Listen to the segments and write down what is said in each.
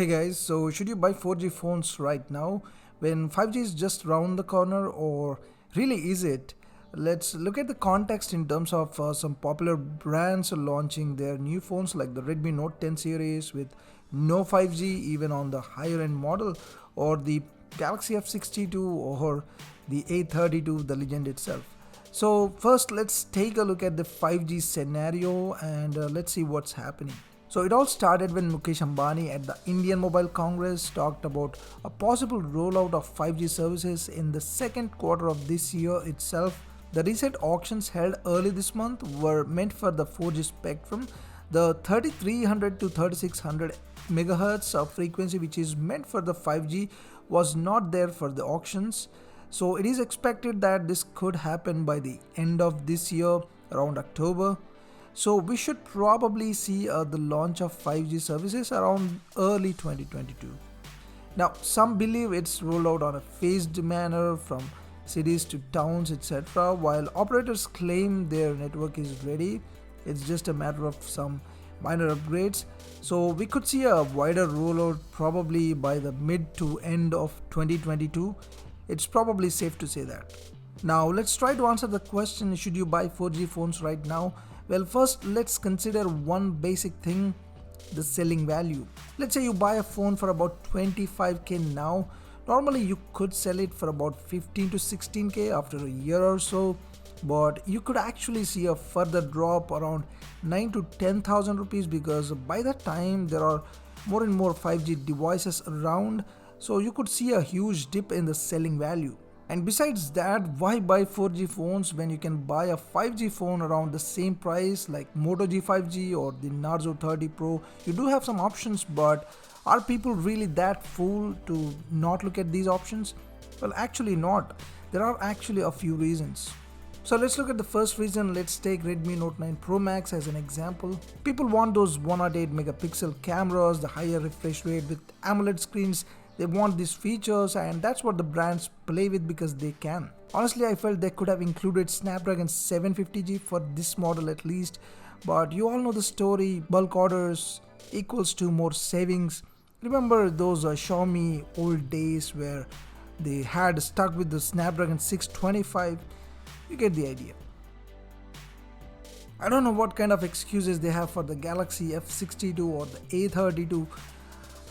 Hey guys, so should you buy 4G phones right now when 5G is just round the corner, or really is it? Let's look at the context in terms of some popular brands launching their new phones like the Redmi Note 10 series with no 5G even on the higher end model, or the Galaxy F62 or the A32, the legend itself. So first let's take a look at the 5G scenario and let's see what's happening. So it all started when Mukesh Ambani at the Indian Mobile Congress talked about a possible rollout of 5G services in the second quarter of this year itself. The recent auctions held early this month were meant for the 4G spectrum, the 3300 to 3600 megahertz of frequency which is meant for the 5G was not there for the auctions. So it is expected that this could happen by the end of this year around October. So we should probably see the launch of 5G services around early 2022. Now some believe it's rolled out on a phased manner from cities to towns etc. While operators claim their network is ready, it's just a matter of some minor upgrades. So we could see a wider rollout probably by the mid to end of 2022. It's probably safe to say that. Now let's try to answer the question, should you buy 4G phones right now? Well, first let's consider one basic thing, the selling value. Let's say you buy a phone for about 25k now. Normally you could sell it for about 15 to 16k after a year or so, but you could actually see a further drop around 9 to 10,000 rupees because by that time there are more and more 5G devices around, so you could see a huge dip in the selling value. And besides that, why buy 4G phones when you can buy a 5G phone around the same price like Moto G5G or the Narzo 30 Pro? You do have some options, but are people really that fool to not look at these options? Well, actually not. There are actually a few reasons. So let's look at the first reason. Let's take Redmi Note 9 Pro Max as an example. People want those 108 megapixel cameras, the higher refresh rate with AMOLED screens. They want these features and that's what the brands play with because they can. Honestly, I felt they could have included Snapdragon 750G for this model at least, but you all know the story, bulk orders equals to more savings. Remember those Xiaomi old days where they had stuck with the Snapdragon 625? You get the idea. I don't know what kind of excuses they have for the Galaxy F62 or the A32.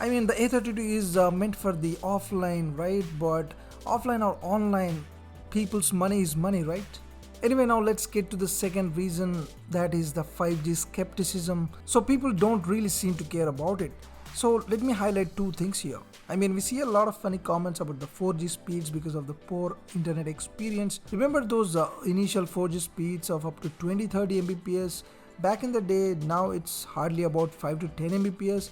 I mean, the A32 is meant for the offline, right? But offline or online, people's money is money, right? Anyway, now let's get to the second reason, that is the 5G skepticism. So people don't really seem to care about it. So let me highlight two things here. I mean, we see a lot of funny comments about the 4G speeds because of the poor internet experience. Remember those initial 4G speeds of up to 20-30 Mbps? Back in the day, now it's hardly about 5 to 10 Mbps.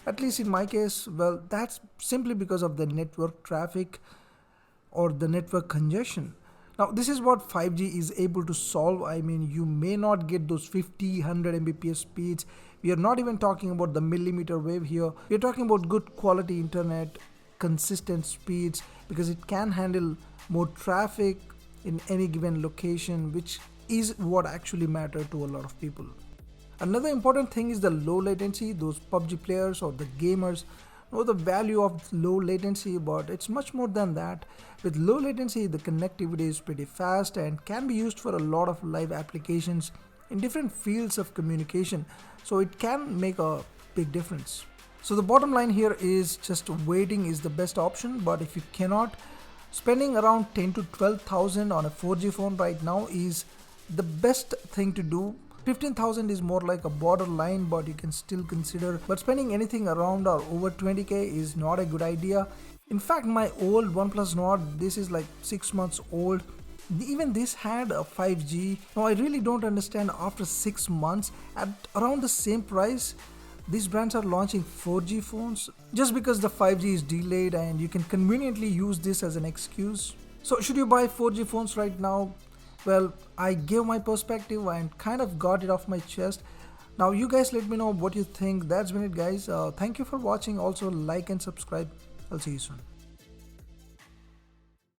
At least in my case, well, that's simply because of the network traffic or the network congestion. Now, this is what 5G is able to solve. I mean, you may not get those 50, 100 Mbps speeds. We are not even talking about the millimeter wave here. We are talking about good quality internet, consistent speeds, because it can handle more traffic in any given location, which is what actually matters to a lot of people. Another important thing is the low latency. Those PUBG players or the gamers know the value of low latency, but it's much more than that. With low latency, the connectivity is pretty fast and can be used for a lot of live applications in different fields of communication. So it can make a big difference. So the bottom line here is just waiting is the best option, but if you cannot, spending around 10 to 12,000 on a 4G phone right now is the best thing to do. 15,000 is more like a borderline, but you can still consider. But spending anything around or over 20k is not a good idea. In fact, my old OnePlus Nord, this is like 6 months old. Even this had a 5G. Now I really don't understand, after 6 months at around the same price, these brands are launching 4G phones just because the 5G is delayed and you can conveniently use this as an excuse. So should you buy 4G phones right now? Well, I gave my perspective and kind of got it off my chest. Now you guys let me know what you think. That's been it, guys. Thank you for watching. Also like and subscribe. I'll see you soon.